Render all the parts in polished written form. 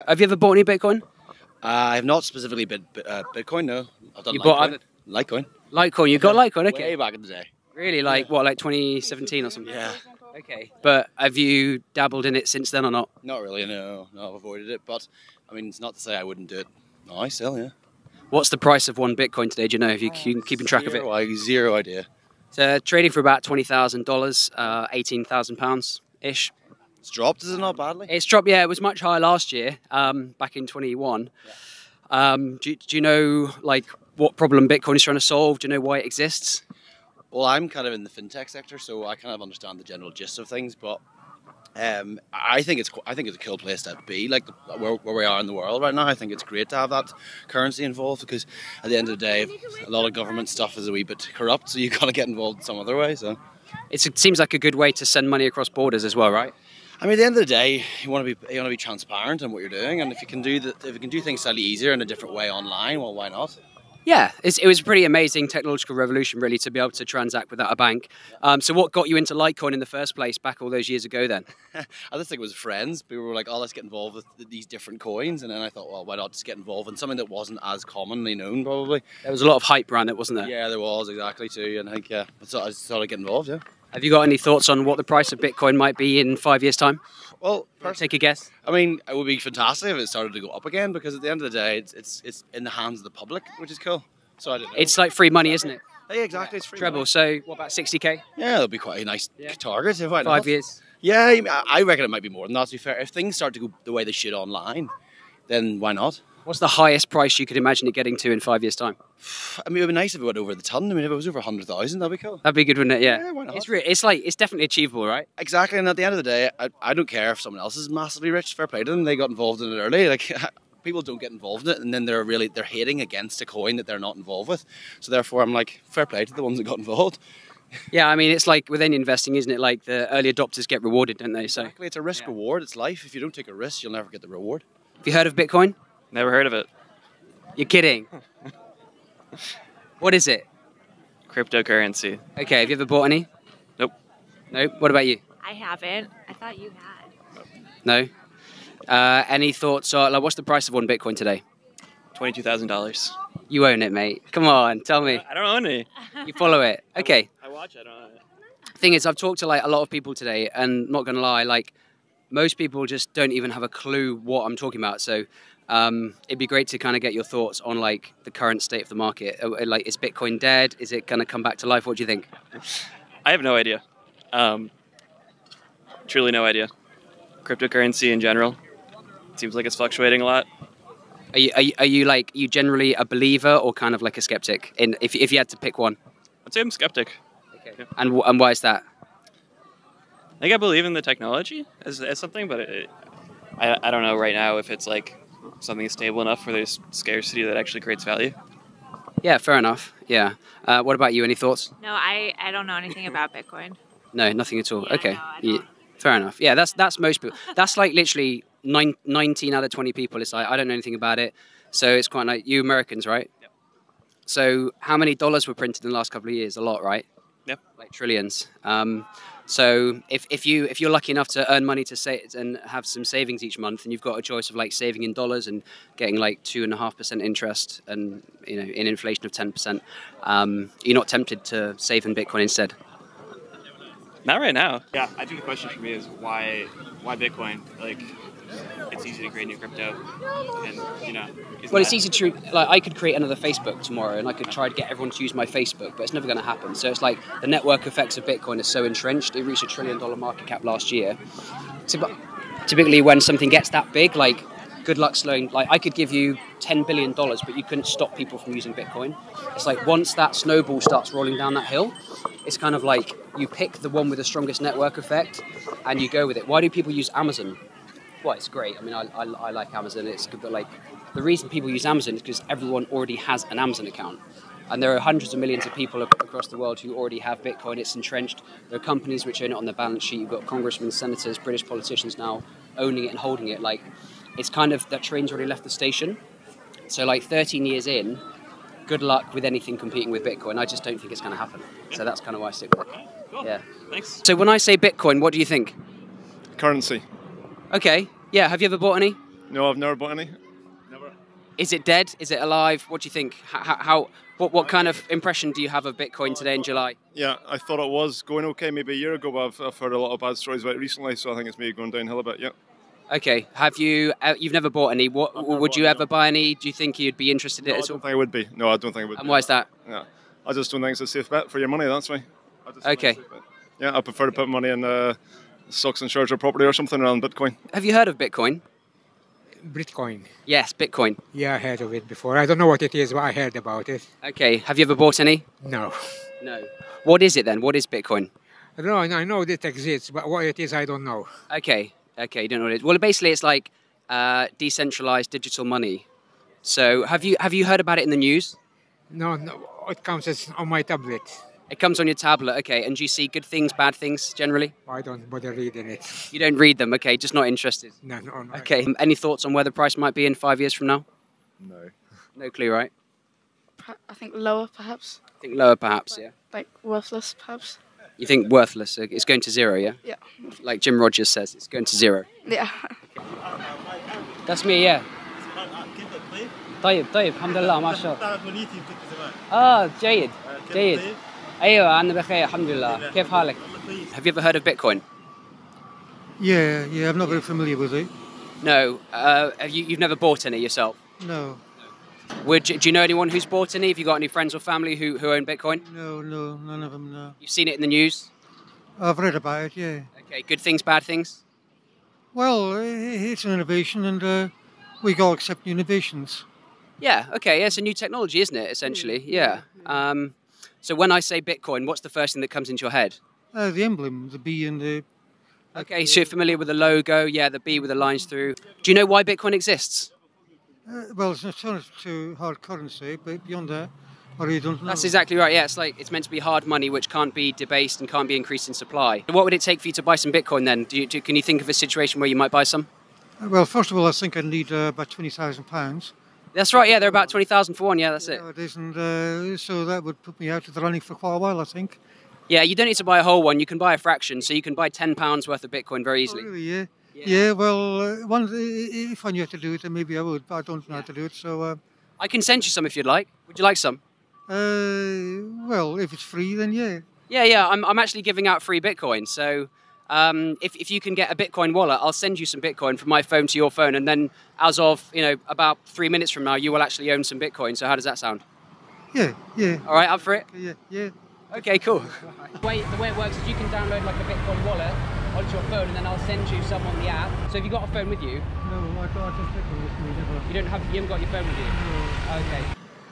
Have you ever bought any Bitcoin? I have not specifically bid Bitcoin, no. I've done You bought Litecoin. Litecoin, you got Litecoin, okay. Way back in the day. Really, like what, like 2017 or something? Yeah. Okay, but have you dabbled in it since then or not? Not really, no. No, I've avoided it, but I mean, it's not to say I wouldn't do it. No, I still, yeah. What's the price of one Bitcoin today? Do you know? Have you keeping track of it? Zero idea. It's trading for about $20,000, £18,000-ish. It's dropped, is it not badly? It's dropped, yeah. It was much higher last year, back in 21. Yeah. Do you know, like, what problem Bitcoin is trying to solve? Do you know why it exists? Well, I'm kind of in the fintech sector, so I kind of understand the general gist of things. But I think it's a cool place to be, like where we are in the world right now. I think it's great to have that currency involved because at the end of the day, a lot of government stuff is a wee bit corrupt, so you got to get involved in some other way. So it seems like a good way to send money across borders as well, right? I mean, at the end of the day, you want to be transparent in what you're doing, and if you can do things slightly easier in a different way online, well, why not? Yeah, it was a pretty amazing technological revolution, really, to be able to transact without a bank. So what got you into Litecoin in the first place back all those years ago then? I just think it was friends. People were like, oh, let's get involved with these different coins. And then I thought, well, why not just get involved in something that wasn't as commonly known, probably. There was a lot of hype around it, wasn't there? Yeah, there was, exactly, too. And I think, yeah, I just thought I'd get involved, yeah. Have you got any thoughts on what the price of Bitcoin might be in 5 years' time? Well, take a guess. I mean, it would be fantastic if it started to go up again because at the end of the day, it's in the hands of the public, which is cool. So I don't know. It's like free money, isn't it? Yeah, exactly. It's free Treble. money. So what about 60k? Yeah, that'll be quite a nice target. If 5 years. Yeah, I reckon it might be more than that. To be fair, if things start to go the way they should online, then why not? What's the highest price you could imagine it getting to in 5 years' time? I mean, it would be nice if it went over the ton. I mean, if it was over 100,000, that'd be cool. That'd be good, wouldn't it? Yeah. Yeah, why not? It's definitely achievable, right? Exactly. And at the end of the day, I don't care if someone else is massively rich. Fair play to them. They got involved in it early. Like people don't get involved in it, and then they're hating against a coin that they're not involved with. So therefore, I'm like, fair play to the ones that got involved. Yeah, I mean, it's like with any investing, isn't it? Like the early adopters get rewarded, don't they? Exactly. It's a risk reward. It's life. If you don't take a risk, you'll never get the reward. Have you heard of Bitcoin? Never heard of it. You're kidding. What is it? Cryptocurrency. Okay, have you ever bought any? Nope. Nope. What about you? I haven't. I thought you had. No. Any thoughts? Like, what's the price of one Bitcoin today? $22,000. You own it, mate. Come on, tell me. I don't own any. You follow it. Okay. I watch it. I don't own it. Thing is, I've talked to like a lot of people today, and not gonna lie, like most people just don't even have a clue what I'm talking about. So it'd be great to kind of get your thoughts on like the current state of the market. Like, is Bitcoin dead? Is it gonna come back to life? What do you think? I have no idea. Truly no idea. Cryptocurrency in general seems like it's fluctuating a lot. Are you generally a believer or kind of like a skeptic? If you had to pick one. I'd say I'm skeptic. Okay. Yeah. And why is that? I think I believe in the technology as something, but I don't know right now if it's like something stable enough where there's scarcity that actually creates value. Yeah, fair enough. Yeah. What about you? Any thoughts? No, I don't know anything about Bitcoin. No, nothing at all. Yeah, okay. No, I don't. Fair enough. Yeah, that's most people. That's like literally 19 out of 20 people. It's like, I don't know anything about it. So it's quite like, you Americans, right? Yep. So how many dollars were printed in the last couple of years? A lot, right? Yep. Like trillions. So if you're lucky enough to earn money to save and have some savings each month, and you've got a choice of like saving in dollars and getting like 2.5% interest, and in inflation of 10%, you're not tempted to save in Bitcoin instead? Not right now. Yeah, I think the question for me is why Bitcoin? Like, it's easy to create new crypto, and well, it's easy to like. I could create another Facebook tomorrow, and I could try to get everyone to use my Facebook, but it's never going to happen. So it's like the network effects of Bitcoin are so entrenched. It reached $1 trillion market cap last year. Typically, when something gets that big, like, good luck slowing. Like, I could give you $10 billion, but you couldn't stop people from using Bitcoin. It's like once that snowball starts rolling down that hill, it's kind of like you pick the one with the strongest network effect and you go with it. Why do people use Amazon? Well, it's great. I mean, I like Amazon. It's good, but like the reason people use Amazon is because everyone already has an Amazon account. And there are hundreds of millions of people across the world who already have Bitcoin. It's entrenched. There are companies which own it on their balance sheet. You've got congressmen, senators, British politicians now owning it and holding it. Like, it's kind of, that train's already left the station. So like 13 years in, good luck with anything competing with Bitcoin. I just don't think it's going to happen. So that's kind of why I stick with it. Cool. Yeah. Thanks. So when I say Bitcoin, what do you think? Currency. Okay. Yeah. Have you ever bought any? No, I've never bought any. Never. Is it dead? Is it alive? What do you think? What kind of impression do you have of Bitcoin today in July? Yeah, I thought it was going okay maybe a year ago, but I've heard a lot of bad stories about it recently, so I think it's maybe going downhill a bit. Yeah. Okay. Have you? You've never bought any. What would you ever buy any? Do you think you'd be interested in it I at don't all? think I would be. No, I don't think I would. And why is that? Yeah, I just don't think it's a safe bet for your money. That's why. Okay. Yeah, I prefer to put money in stocks and shares or property or something around Bitcoin. Have you heard of Bitcoin? Bitcoin. Yes, Bitcoin. Yeah, I heard of it before. I don't know what it is, but I heard about it. Okay. Have you ever bought any? No. No. What is it then? What is Bitcoin? I don't know. I know it exists, but what it is, I don't know. Okay. Okay. You don't know what it is. Well, basically, it's like decentralized digital money. So, have you heard about it in the news? No, it comes as on my tablet. It comes on your tablet. Okay. And do you see good things, bad things generally? I don't bother reading it. You don't read them. Okay. Just not interested. No. Okay. Any thoughts on where the price might be in 5 years from now? No. No clue, right? I think lower, perhaps. I think lower, perhaps. Yeah. Like worthless, perhaps. You think worthless? It's going to zero, yeah? Yeah. Like Jim Rogers says, it's going to zero. Yeah. That's me, yeah. طيب الحمد لله ما شاء الله. جيد. أيوة أنا بخير الحمد لله. كيف حالك? Have you ever heard of Bitcoin? Yeah, I'm not very familiar with it. No. You've never bought any yourself? No. Do you know anyone who's bought any? Have you got any friends or family who own Bitcoin? No, none of them, no. You've seen it in the news? I've read about it, yeah. Okay, good things, bad things? Well, it's an innovation and we got to accept new innovations. Yeah, okay, it's a new technology, isn't it, essentially? Yeah. So when I say Bitcoin, what's the first thing that comes into your head? The emblem, the bee and the... Okay, so you're familiar with the logo, yeah, the bee with the lines through. Do you know why Bitcoin exists? Well, it's an alternative to hard currency, but beyond that, I really don't know. That's exactly right, yeah, it's meant to be hard money which can't be debased and can't be increased in supply. What would it take for you to buy some Bitcoin then? Can you think of a situation where you might buy some? Well, first of all, I think I'd need about £20,000. That's right, yeah, they're about 20,000 for one, yeah, that's it. It is, and so that would put me out of the running for quite a while, I think. Yeah, you don't need to buy a whole one, you can buy a fraction, so you can buy £10 worth of Bitcoin very easily. Oh, really, yeah? Yeah, well, if I knew how to do it, then maybe I would, but I don't know how to do it, so... I can send you some if you'd like. Would you like some? Well, if it's free, then yeah. Yeah, I'm actually giving out free Bitcoin, so... if you can get a Bitcoin wallet, I'll send you some Bitcoin from my phone to your phone, and then as of, about 3 minutes from now, you will actually own some Bitcoin. So how does that sound? Yeah. All right, up for it? Yeah. Okay, cool. The way it works is you can download like a Bitcoin wallet onto your phone, and then I'll send you some on the app. So have you got a phone with you? No, I just Bitcoin with me, never. You haven't got your phone with you? No. Okay.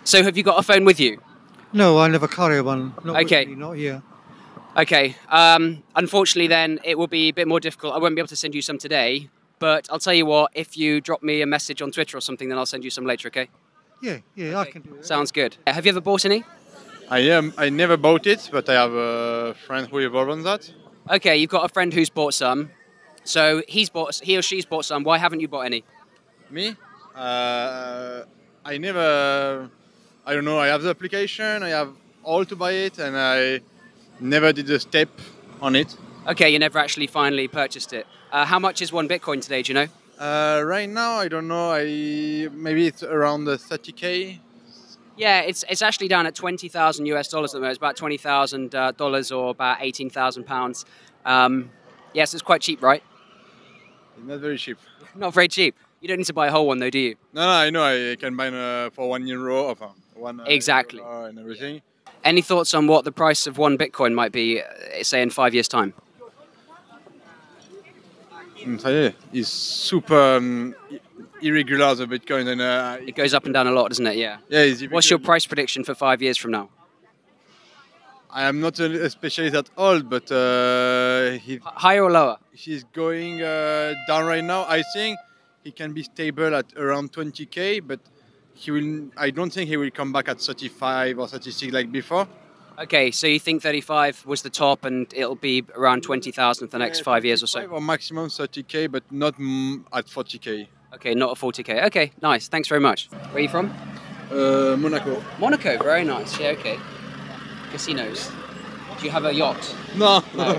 So have you got a phone with you? No, I never carry one. Not okay. With me, not here. Okay, unfortunately then it will be a bit more difficult. I won't be able to send you some today, but I'll tell you what, if you drop me a message on Twitter or something, then I'll send you some later, okay? Yeah, okay. I can do that. Sounds good. Have you ever bought any? I never bought it, but I have a friend who evolved on that. Okay, you've got a friend who's bought some. So he or she's bought some. Why haven't you bought any? Me? I don't know, I have the application, I have all to buy it, and I never did a step on it. Okay, you never actually finally purchased it. How much is one Bitcoin today, do you know? Right now, I don't know, maybe it's around the 30K. Yeah, it's actually down at 20,000 US dollars at the moment. It's about $20,000 or about 18,000 pounds. Yes, it's quite cheap, right? It's not very cheap. Not very cheap. You don't need to buy a whole one though, do you? No, I know, I can buy for €1 or one exactly. And everything. Any thoughts on what the price of one Bitcoin might be, say, in 5 years' time? It's super irregular, the Bitcoin. And, it goes up and down a lot, doesn't it? Yeah. Yeah. What's your price prediction for 5 years from now? I am not a specialist at all, but higher or lower? He's going down right now. I think he can be stable at around 20K, but I don't think he will come back at 35 or 36 like before. Okay, so you think 35 was the top and it'll be around 20,000 for the next 5 years or so? Or maximum 30K, but not at 40K. Okay, not at 40K. Okay, nice. Thanks very much. Where are you from? Monaco. Monaco, very nice. Yeah, okay. Casinos. Do you have a yacht? No. No.